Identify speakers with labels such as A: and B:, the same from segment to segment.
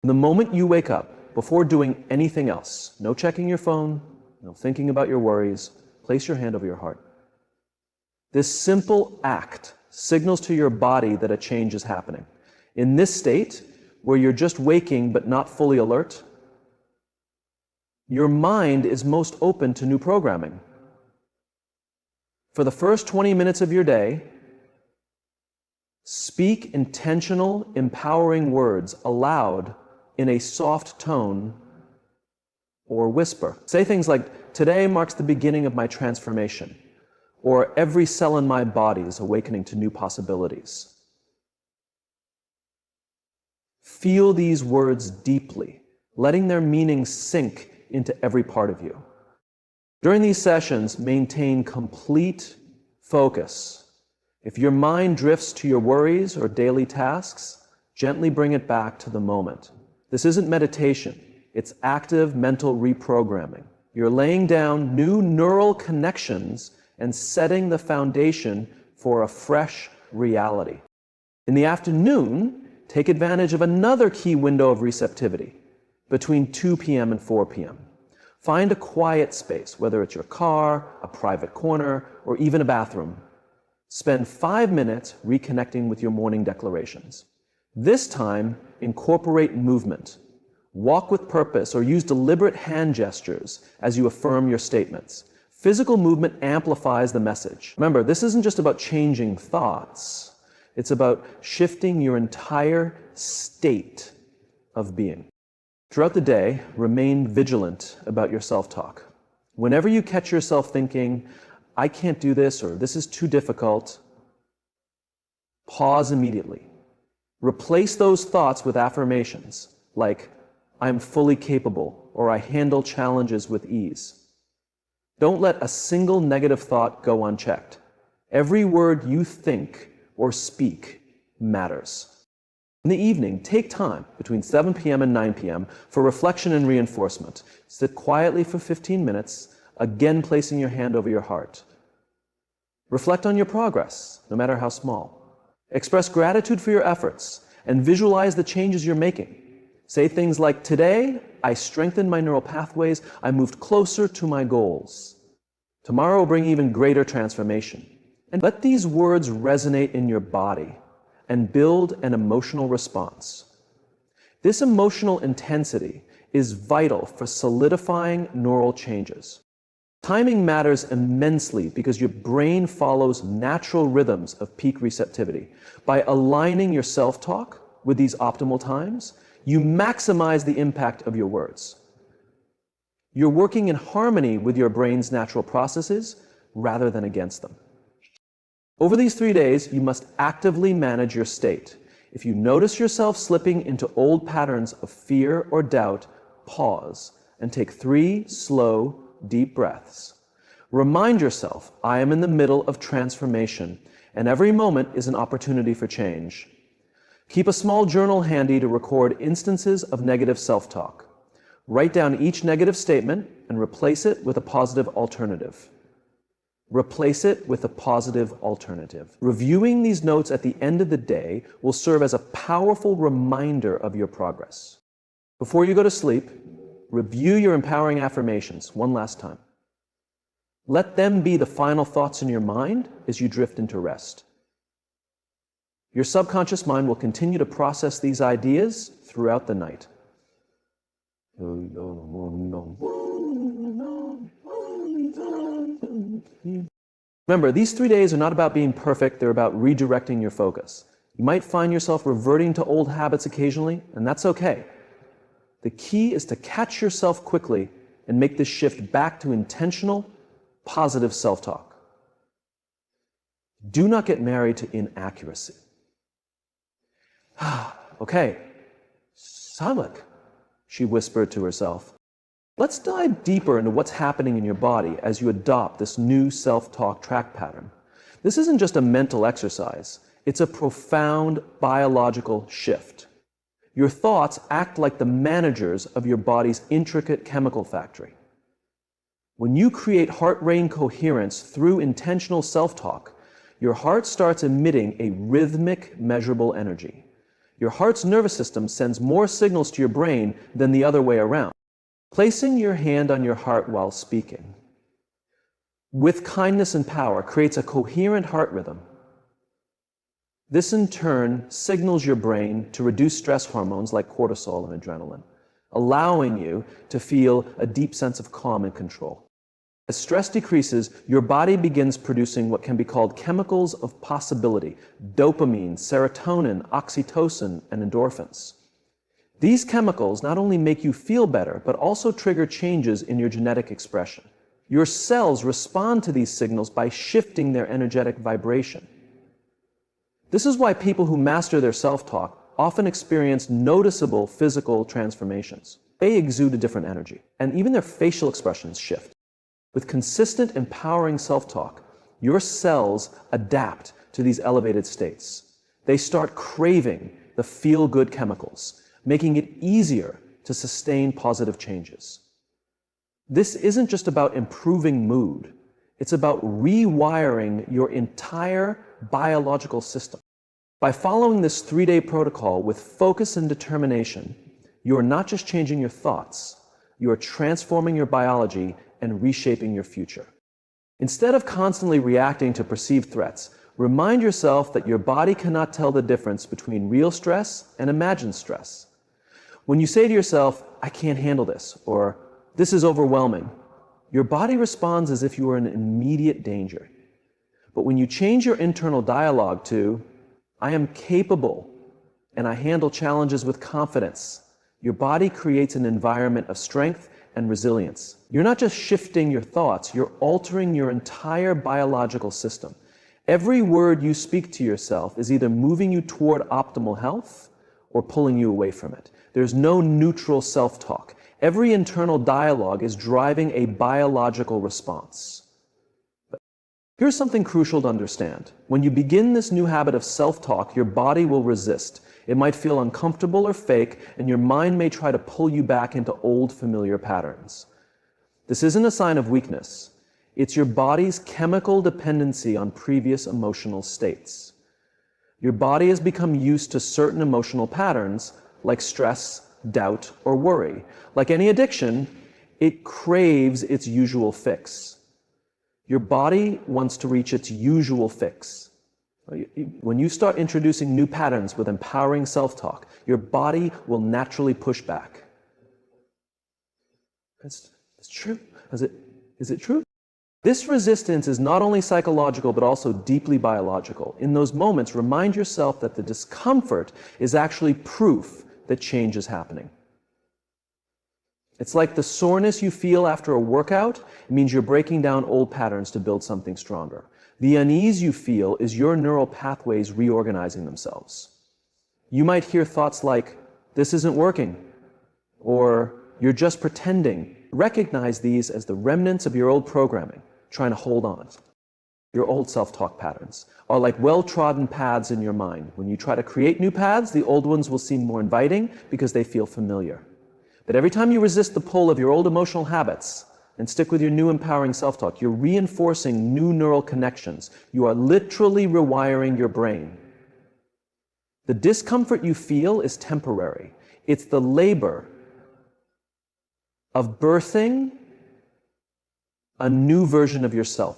A: The moment you wake up, before doing anything else, no checking your phone, no thinking about your worries, place your hand over your heart. This simple act signals to your body that a change is happening. In this state, where you're just waking but not fully alert, your mind is most open to new programming. For the first 20 minutes of your day, speak intentional, empowering words aloud in a soft tone or whisper. Say things like, "Today marks the beginning of my transformation," or "Every cell in my body is awakening to new possibilities." Feel these words deeply, letting their meaning sink into every part of you. During these sessions, maintain complete focus. If your mind drifts to your worries or daily tasks, gently bring it back to the moment. This isn't meditation, it's active mental reprogramming. You're laying down new neural connections and setting the foundation for a fresh reality. In the afternoon, take advantage of another key window of receptivity, between 2 p.m. and 4 p.m. Find a quiet space, whether it's your car, a private corner, or even a bathroom. Spend 5 minutes reconnecting with your morning declarations. This time, incorporate movement. Walk with purpose or use deliberate hand gestures as you affirm your statements. Physical movement amplifies the message. Remember, this isn't just about changing thoughts. It's about shifting your entire state of being. Throughout the day, remain vigilant about your self-talk. Whenever you catch yourself thinking, "I can't do this," or "This is too difficult," pause immediately. Replace those thoughts with affirmations like, "I am fully capable," or "I handle challenges with ease." Don't let a single negative thought go unchecked. Every word you think or speak matters. In the evening, take time between 7 p.m. and 9 p.m. for reflection and reinforcement. Sit quietly for 15 minutes, again placing your hand over your heart. Reflect on your progress, no matter how small. Express gratitude for your efforts and visualize the changes you're making. Say things like, "Today, I strengthened my neural pathways, I moved closer to my goals. Tomorrow will bring even greater transformation." And let these words resonate in your body and build an emotional response. This emotional intensity is vital for solidifying neural changes. Timing matters immensely because your brain follows natural rhythms of peak receptivity. By aligning your self-talk with these optimal times, you maximize the impact of your words. You're working in harmony with your brain's natural processes rather than against them. Over these 3 days, you must actively manage your state. If you notice yourself slipping into old patterns of fear or doubt, pause and take 3 slow, deep breaths. Remind yourself, "I am in the middle of transformation, and every moment is an opportunity for change." Keep a small journal handy to record instances of negative self-talk. Write down each negative statement and replace it with a positive alternative. Replace it with a positive alternative. Reviewing these notes at the end of the day will serve as a powerful reminder of your progress. Before you go to sleep, review your empowering affirmations one last time. Let them be the final thoughts in your mind as you drift into rest. Your subconscious mind will continue to process these ideas throughout the night. Remember, these 3 days are not about being perfect, they're about redirecting your focus. You might find yourself reverting to old habits occasionally, and that's okay. The key is to catch yourself quickly and make this shift back to intentional, positive self-talk. Do not get married to inaccuracy. Okay, Sinek, she whispered to herself. Let's dive deeper into what's happening in your body as you adopt this new self-talk track pattern. This isn't just a mental exercise, it's a profound biological shift. Your thoughts act like the managers of your body's intricate chemical factory. When you create heart-brain coherence through intentional self-talk, your heart starts emitting a rhythmic, measurable energy. Your heart's nervous system sends more signals to your brain than the other way around. Placing your hand on your heart while speaking, with kindness and power, creates a coherent heart rhythm. This in turn signals your brain to reduce stress hormones like cortisol and adrenaline, allowing you to feel a deep sense of calm and control. As stress decreases, your body begins producing what can be called chemicals of possibility: dopamine, serotonin, oxytocin, and endorphins. These chemicals not only make you feel better, but also trigger changes in your genetic expression. Your cells respond to these signals by shifting their energetic vibration. This is why people who master their self-talk often experience noticeable physical transformations. They exude a different energy, and even their facial expressions shift. With consistent, empowering self-talk, your cells adapt to these elevated states. They start craving the feel-good chemicals, making it easier to sustain positive changes. This isn't just about improving mood. It's about rewiring your entire biological system. By following this 3-day protocol with focus and determination, you are not just changing your thoughts, you are transforming your biology and reshaping your future. Instead of constantly reacting to perceived threats, remind yourself that your body cannot tell the difference between real stress and imagined stress. When you say to yourself, "I can't handle this," or "this is overwhelming," your body responds as if you are in immediate danger. But when you change your internal dialogue to, "I am capable and I handle challenges with confidence," your body creates an environment of strength and resilience. You're not just shifting your thoughts, you're altering your entire biological system. Every word you speak to yourself is either moving you toward optimal health or pulling you away from it. There's no neutral self-talk. Every internal dialogue is driving a biological response. But here's something crucial to understand. When you begin this new habit of self-talk, your body will resist. It might feel uncomfortable or fake, and your mind may try to pull you back into old familiar patterns. This isn't a sign of weakness. It's your body's chemical dependency on previous emotional states. Your body has become used to certain emotional patterns, like stress, doubt, or worry. Like any addiction, it craves its usual fix. Your body wants to reach its usual fix. When you start introducing new patterns with empowering self-talk, your body will naturally push back. It's true. Is it true? This resistance is not only psychological, but also deeply biological. In those moments, remind yourself that the discomfort is actually proof that change is happening. It's like the soreness you feel after a workout. It means you're breaking down old patterns to build something stronger. The unease you feel is your neural pathways reorganizing themselves. You might hear thoughts like, "This isn't working," or "You're just pretending." Recognize these as the remnants of your old programming, trying to hold on. Your old self-talk patterns are like well-trodden paths in your mind. When you try to create new paths, the old ones will seem more inviting because they feel familiar. But every time you resist the pull of your old emotional habits and stick with your new empowering self-talk, you're reinforcing new neural connections. You are literally rewiring your brain. The discomfort you feel is temporary. It's the labor of birthing a new version of yourself.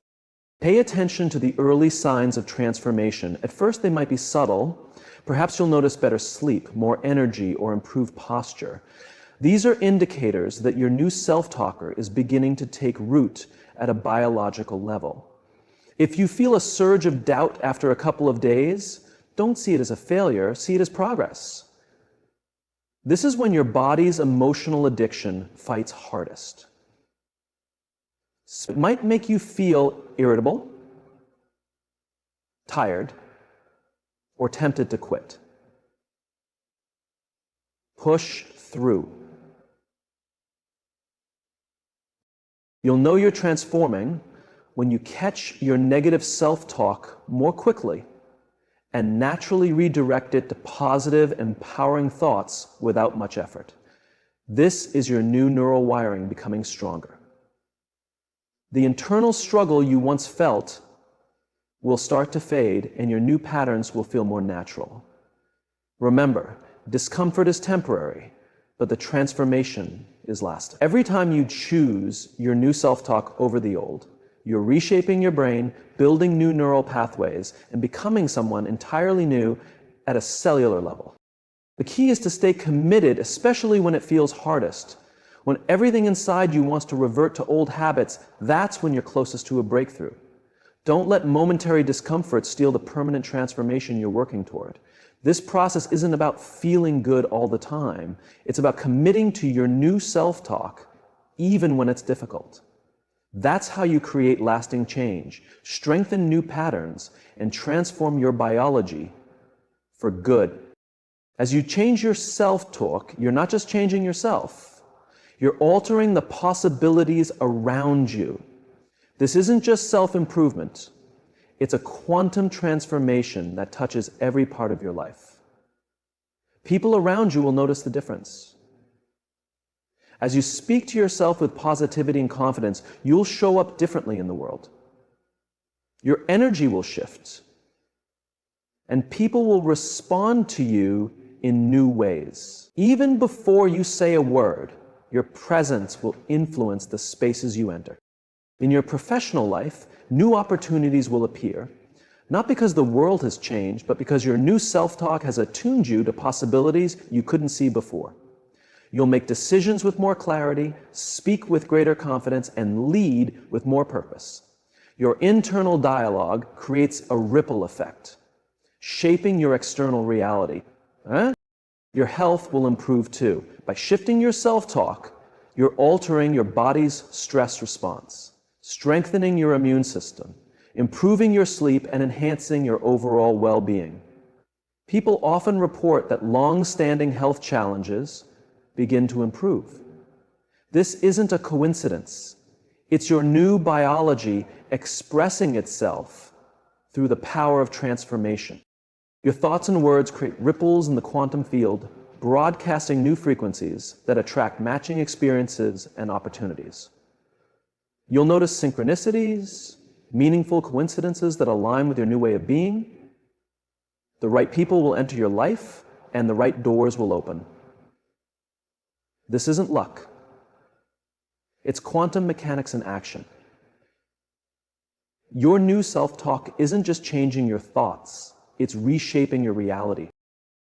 A: Pay attention to the early signs of transformation. At first, they might be subtle. Perhaps you'll notice better sleep, more energy, or improved posture. These are indicators that your new self-talker is beginning to take root at a biological level. If you feel a surge of doubt after a couple of days, don't see it as a failure, see it as progress. This is when your body's emotional addiction fights hardest. So it might make you feel irritable, tired, or tempted to quit. Push through. You'll know you're transforming when you catch your negative self-talk more quickly and naturally redirect it to positive, empowering thoughts without much effort. This is your new neural wiring becoming stronger. The internal struggle you once felt will start to fade, and your new patterns will feel more natural. Remember, discomfort is temporary, but the transformation is lasting. Every time you choose your new self-talk over the old, you're reshaping your brain, building new neural pathways, and becoming someone entirely new at a cellular level. The key is to stay committed, especially when it feels hardest. When everything inside you wants to revert to old habits, that's when you're closest to a breakthrough. Don't let momentary discomfort steal the permanent transformation you're working toward. This process isn't about feeling good all the time. It's about committing to your new self-talk, even when it's difficult. That's how you create lasting change, strengthen new patterns, and transform your biology for good. As you change your self-talk, you're not just changing yourself. You're altering the possibilities around you. This isn't just self-improvement. It's a quantum transformation that touches every part of your life. People around you will notice the difference. As you speak to yourself with positivity and confidence, you'll show up differently in the world. Your energy will shift, and people will respond to you in new ways. Even before you say a word, your presence will influence the spaces you enter. In your professional life, new opportunities will appear, not because the world has changed, but because your new self-talk has attuned you to possibilities you couldn't see before. You'll make decisions with more clarity, speak with greater confidence, and lead with more purpose. Your internal dialogue creates a ripple effect, shaping your external reality. Your health will improve too. By shifting your self-talk, you're altering your body's stress response, strengthening your immune system, improving your sleep, and enhancing your overall well-being. People often report that long-standing health challenges begin to improve. This isn't a coincidence. It's your new biology expressing itself through the power of transformation. Your thoughts and words create ripples in the quantum field, broadcasting new frequencies that attract matching experiences and opportunities. You'll notice synchronicities, meaningful coincidences that align with your new way of being. The right people will enter your life, and the right doors will open. This isn't luck. It's quantum mechanics in action. Your new self-talk isn't just changing your thoughts, it's reshaping your reality.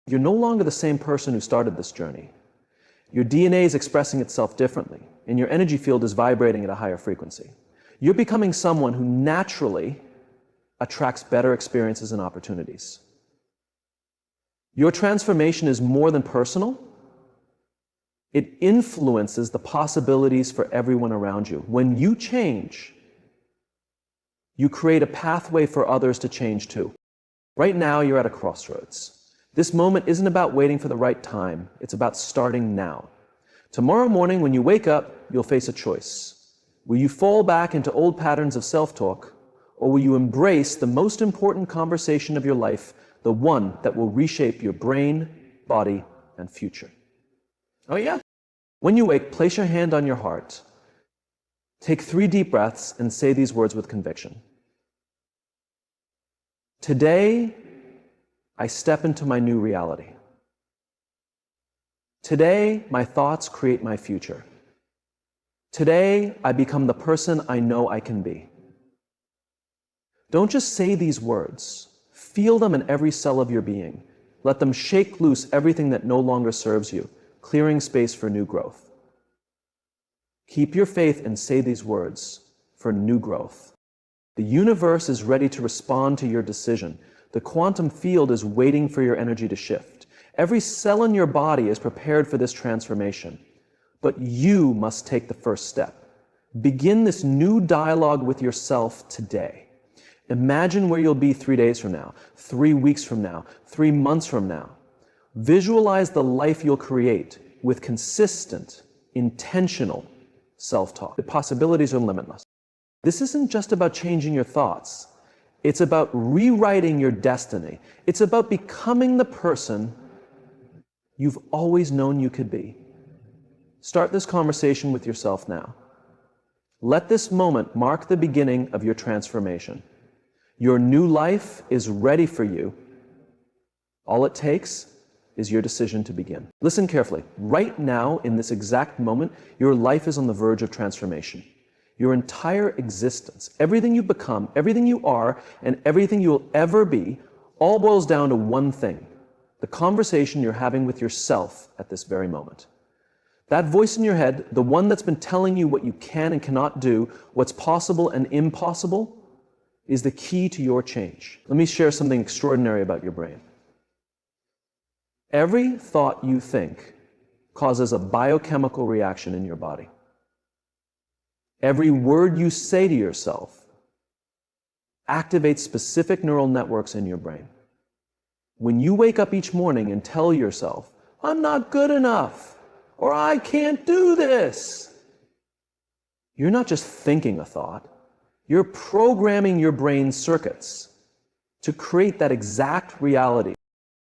A: You're no longer the same person who started this journey. Your DNA is expressing itself differently, and your energy field is vibrating at a higher frequency. You're becoming someone who naturally attracts better experiences and opportunities. Your transformation is more than personal. It influences the possibilities for everyone around you. When you change, you create a pathway for others to change too. Right now, you're at a crossroads. This moment isn't about waiting for the right time. It's about starting now. Tomorrow morning, when you wake up, you'll face a choice. Will you fall back into old patterns of self-talk, or will you embrace the most important conversation of your life, the one that will reshape your brain, body, and future? Oh yeah? When you wake, place your hand on your heart. Take 3 deep breaths and say these words with conviction. Today, I step into my new reality. Today, my thoughts create my future. Today, I become the person I know I can be. Don't just say these words. Feel them in every cell of your being. Let them shake loose everything that no longer serves you, clearing space for new growth. Keep your faith and say these words for new growth. The universe is ready to respond to your decision. The quantum field is waiting for your energy to shift. Every cell in your body is prepared for this transformation. But you must take the first step. Begin this new dialogue with yourself today. Imagine where you'll be 3 days from now, 3 weeks from now, 3 months from now. Visualize the life you'll create with consistent, intentional self-talk. The possibilities are limitless. This isn't just about changing your thoughts. It's about rewriting your destiny. It's about becoming the person you've always known you could be. Start this conversation with yourself now. Let this moment mark the beginning of your transformation. Your new life is ready for you. All it takes is your decision to begin. Listen carefully. Right now, in this exact moment, your life is on the verge of transformation. Your entire existence, everything you've become, everything you are, and everything you will ever be, all boils down to one thing: the conversation you're having with yourself at this very moment. That voice in your head, the one that's been telling you what you can and cannot do, what's possible and impossible, is the key to your change. Let me share something extraordinary about your brain. Every thought you think causes a biochemical reaction in your body. Every word you say to yourself activates specific neural networks in your brain. When you wake up each morning and tell yourself, "I'm not good enough," or "I can't do this," you're not just thinking a thought, you're programming your brain's circuits to create that exact reality.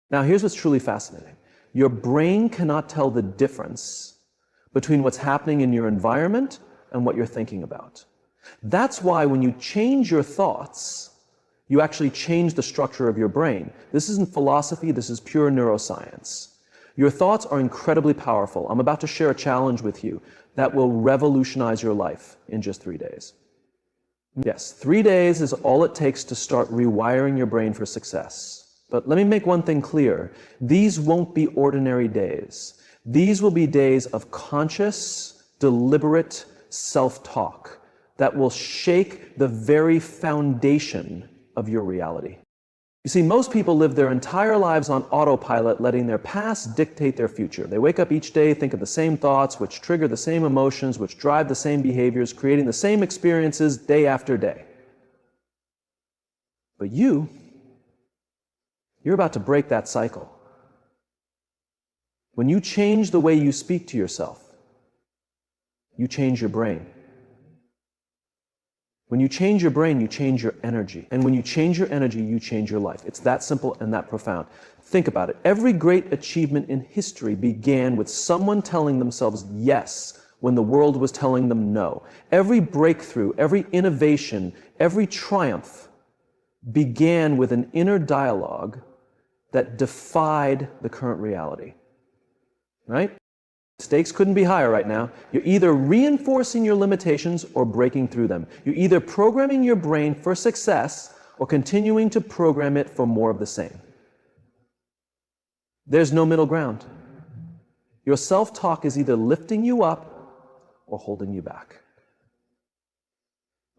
A: Now, here's what's truly fascinating. Your brain cannot tell the difference between what's happening in your environment and what you're thinking about. That's why when you change your thoughts, you actually change the structure of your brain. This isn't philosophy, this is pure neuroscience. Your thoughts are incredibly powerful. I'm about to share a challenge with you that will revolutionize your life in just 3 days. Yes, 3 days is all it takes to start rewiring your brain for success. But let me make one thing clear. These won't be ordinary days. These will be days of conscious, deliberate self-talk that will shake the very foundation of your reality. You see, most people live their entire lives on autopilot, letting their past dictate their future. They wake up each day, think of the same thoughts, which trigger the same emotions, which drive the same behaviors, creating the same experiences day after day. But you're about to break that cycle. When you change the way you speak to yourself, you change your brain. When you change your brain, you change your energy. And when you change your energy, you change your life. It's that simple and that profound. Think about it. Every great achievement in history began with someone telling themselves yes when the world was telling them no. Every breakthrough, every innovation, every triumph began with an inner dialogue that defied the current reality. Right? Stakes couldn't be higher right now. You're either reinforcing your limitations or breaking through them. You're either programming your brain for success or continuing to program it for more of the same. There's no middle ground. Your self-talk is either lifting you up or holding you back.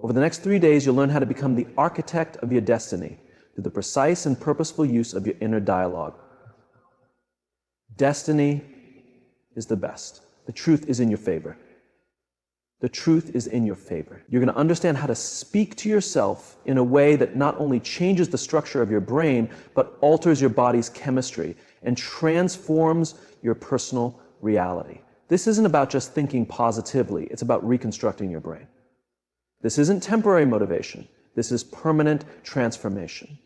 A: Over the next 3 days, you'll learn how to become the architect of your destiny through the precise and purposeful use of your inner dialogue. Destiny is the best. The truth is in your favor. The truth is in your favor. You're going to understand how to speak to yourself in a way that not only changes the structure of your brain, but alters your body's chemistry and transforms your personal reality. This isn't about just thinking positively. It's about reconstructing your brain. This isn't temporary motivation. This is permanent transformation.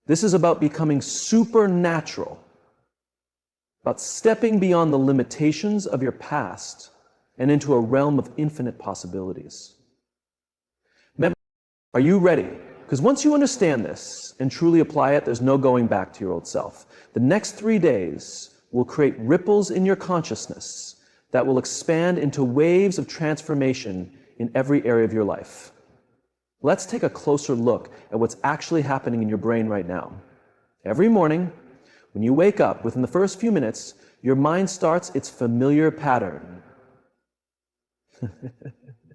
A: This is about becoming supernatural, about stepping beyond the limitations of your past and into a realm of infinite possibilities. Are you ready? Because once you understand this and truly apply it, there's no going back to your old self. The next 3 days will create ripples in your consciousness that will expand into waves of transformation in every area of your life. Let's take a closer look at what's actually happening in your brain right now. Every morning, when you wake up, within the first few minutes, your mind starts its familiar pattern.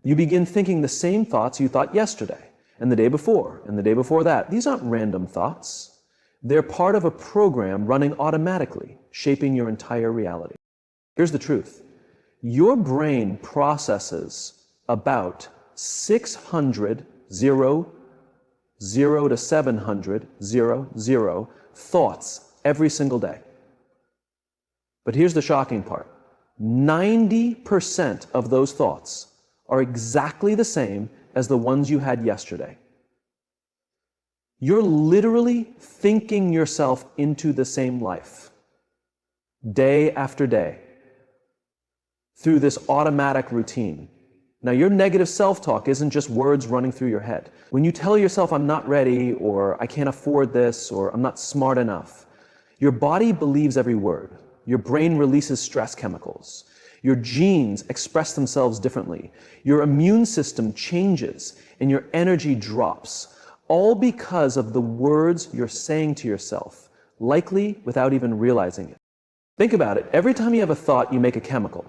A: You begin thinking the same thoughts you thought yesterday, and the day before, and the day before that. These aren't random thoughts. They're part of a program running automatically, shaping your entire reality. Here's the truth. Your brain processes about 600, 0 to 700, 0 thoughts every single day. But here's the shocking part. 90% of those thoughts are exactly the same as the ones you had yesterday. You're literally thinking yourself into the same life, day after day, through this automatic routine. Now, your negative self-talk isn't just words running through your head. When you tell yourself, "I'm not ready," or "I can't afford this," or "I'm not smart enough," Your body believes every word. Your brain releases stress chemicals. Your genes express themselves differently. Your immune system changes and your energy drops, all because of the words you're saying to yourself, likely without even realizing it. Think about it. Every time you have a thought, you make a chemical.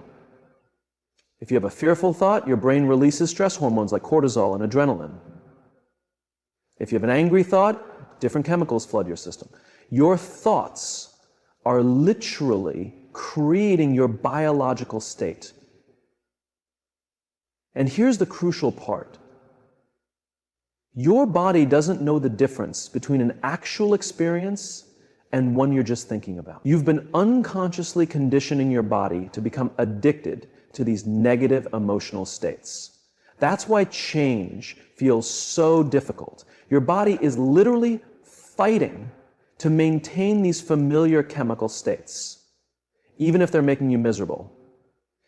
A: If you have a fearful thought, your brain releases stress hormones like cortisol and adrenaline. If you have an angry thought, different chemicals flood your system. Your thoughts are literally creating your biological state. And here's the crucial part. Your body doesn't know the difference between an actual experience and one you're just thinking about. You've been unconsciously conditioning your body to become addicted to these negative emotional states. That's why change feels so difficult. Your body is literally fighting to maintain these familiar chemical states, even if they're making you miserable.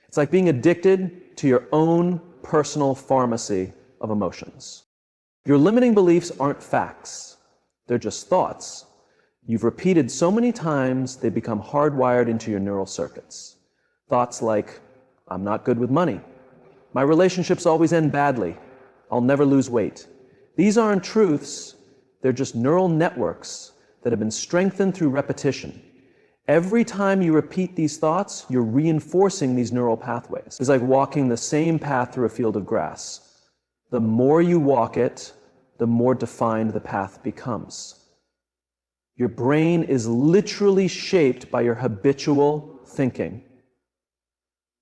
A: It's like being addicted to your own personal pharmacy of emotions. Your limiting beliefs aren't facts. They're just thoughts you've repeated so many times they become hardwired into your neural circuits. Thoughts like, I'm not good with money. My relationships always end badly. I'll never lose weight. These aren't truths. They're just neural networks that have been strengthened through repetition. Every time you repeat these thoughts, you're reinforcing these neural pathways. It's like walking the same path through a field of grass. The more you walk it, the more defined the path becomes. Your brain is literally shaped by your habitual thinking.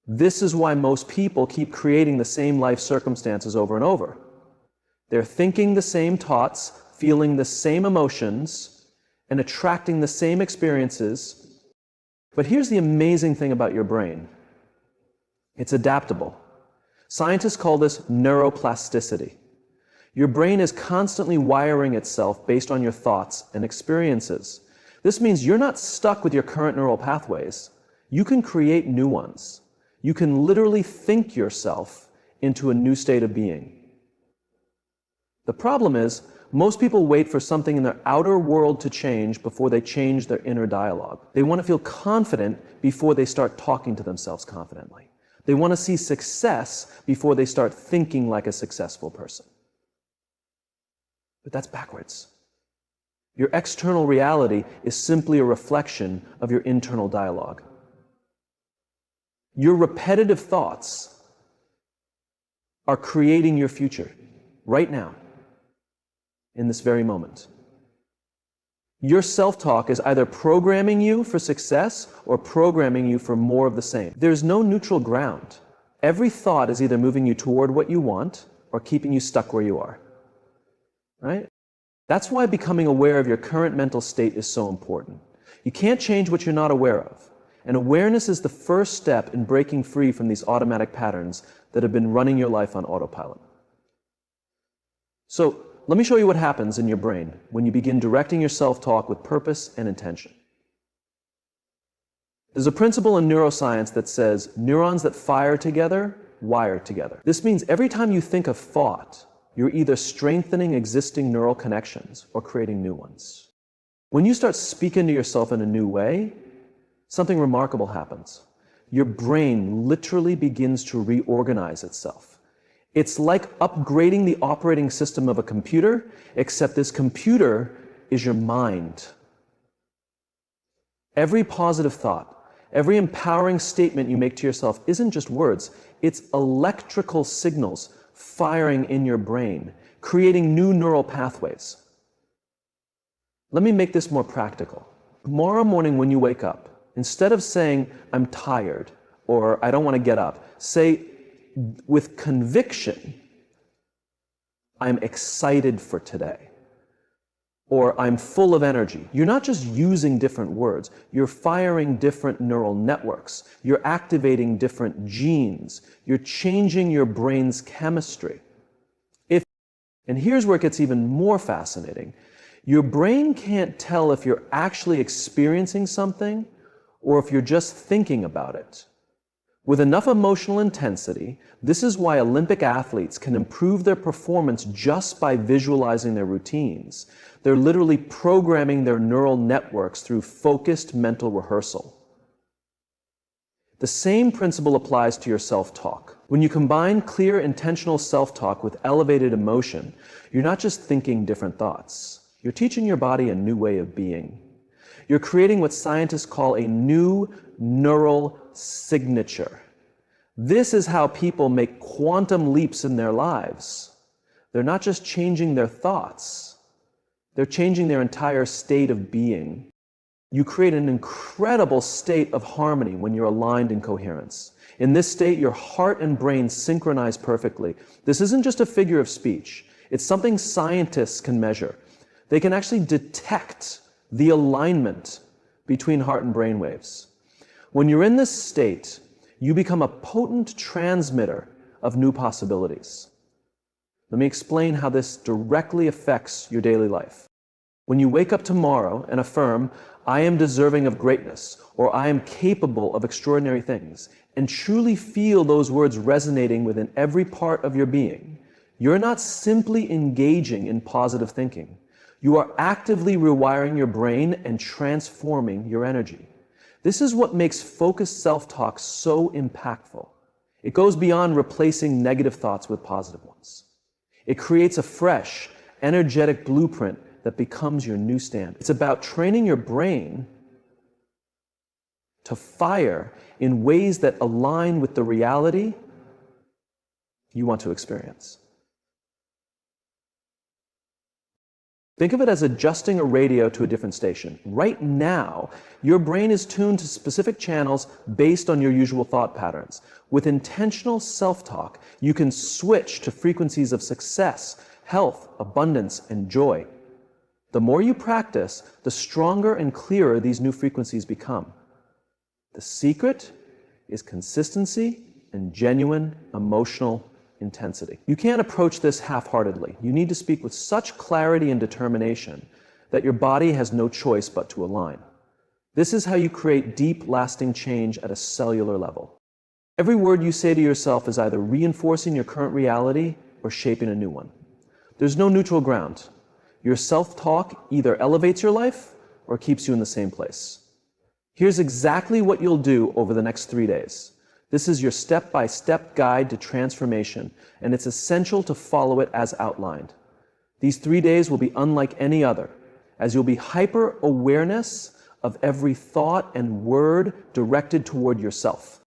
A: This is why most people keep creating the same life circumstances over and over. They're thinking the same thoughts, feeling the same emotions, and attracting the same experiences. But here's the amazing thing about your brain. It's adaptable. Scientists call this neuroplasticity. Your brain is constantly wiring itself based on your thoughts and experiences. This means you're not stuck with your current neural pathways. You can create new ones. You can literally think yourself into a new state of being. The problem is, most people wait for something in their outer world to change before they change their inner dialogue. They want to feel confident before they start talking to themselves confidently. They want to see success before they start thinking like a successful person. But that's backwards. Your external reality is simply a reflection of your internal dialogue. Your repetitive thoughts are creating your future right now, in this very moment. Your self-talk is either programming you for success or programming you for more of the same. There's no neutral ground. Every thought is either moving you toward what you want or keeping you stuck where you are. Right? That's why becoming aware of your current mental state is so important. You can't change what you're not aware of. And awareness is the first step in breaking free from these automatic patterns that have been running your life on autopilot. So, let me show you what happens in your brain when you begin directing your self-talk with purpose and intention. There's a principle in neuroscience that says neurons that fire together, wire together. This means every time you think of thought, you're either strengthening existing neural connections or creating new ones. When you start speaking to yourself in a new way, something remarkable happens. Your brain literally begins to reorganize itself. It's like upgrading the operating system of a computer, except this computer is your mind. Every positive thought, every empowering statement you make to yourself isn't just words, it's electrical signals firing in your brain, creating new neural pathways. Let me make this more practical. Tomorrow morning when you wake up, instead of saying, I'm tired, or I don't want to get up, say with conviction, I'm excited for today, or I'm full of energy. You're not just using different words, you're firing different neural networks, you're activating different genes, you're changing your brain's chemistry. And here's where it gets even more fascinating. Your brain can't tell if you're actually experiencing something or if you're just thinking about it. With enough emotional intensity, this is why Olympic athletes can improve their performance just by visualizing their routines. They're literally programming their neural networks through focused mental rehearsal. The same principle applies to your self-talk. When you combine clear, intentional self-talk with elevated emotion, you're not just thinking different thoughts. You're teaching your body a new way of being. You're creating what scientists call a new neural signature. This is how people make quantum leaps in their lives. They're not just changing their thoughts, they're changing their entire state of being. You create an incredible state of harmony when you're aligned in coherence. In this state, your heart and brain synchronize perfectly. This isn't just a figure of speech. It's something scientists can measure. They can actually detect the alignment between heart and brain waves. When you're in this state, you become a potent transmitter of new possibilities. Let me explain how this directly affects your daily life. When you wake up tomorrow and affirm, "I am deserving of greatness," or "I am capable of extraordinary things," and truly feel those words resonating within every part of your being, you're not simply engaging in positive thinking. You are actively rewiring your brain and transforming your energy. This is what makes focused self-talk so impactful. It goes beyond replacing negative thoughts with positive ones. It creates a fresh, energetic blueprint that becomes your new standard. It's about training your brain to fire in ways that align with the reality you want to experience. Think of it as adjusting a radio to a different station. Right now, your brain is tuned to specific channels based on your usual thought patterns. With intentional self-talk, you can switch to frequencies of success, health, abundance, and joy. The more you practice, the stronger and clearer these new frequencies become. The secret is consistency and genuine emotional intensity. You can't approach this half-heartedly. You need to speak with such clarity and determination that your body has no choice but to align. This is how you create deep, lasting change at a cellular level. Every word you say to yourself is either reinforcing your current reality or shaping a new one. There's no neutral ground. Your self-talk either elevates your life or keeps you in the same place. Here's exactly what you'll do over the next 3 days. This is your step-by-step guide to transformation, and it's essential to follow it as outlined. These 3 days will be unlike any other, as you'll be hyper-awareness of every thought and word directed toward yourself.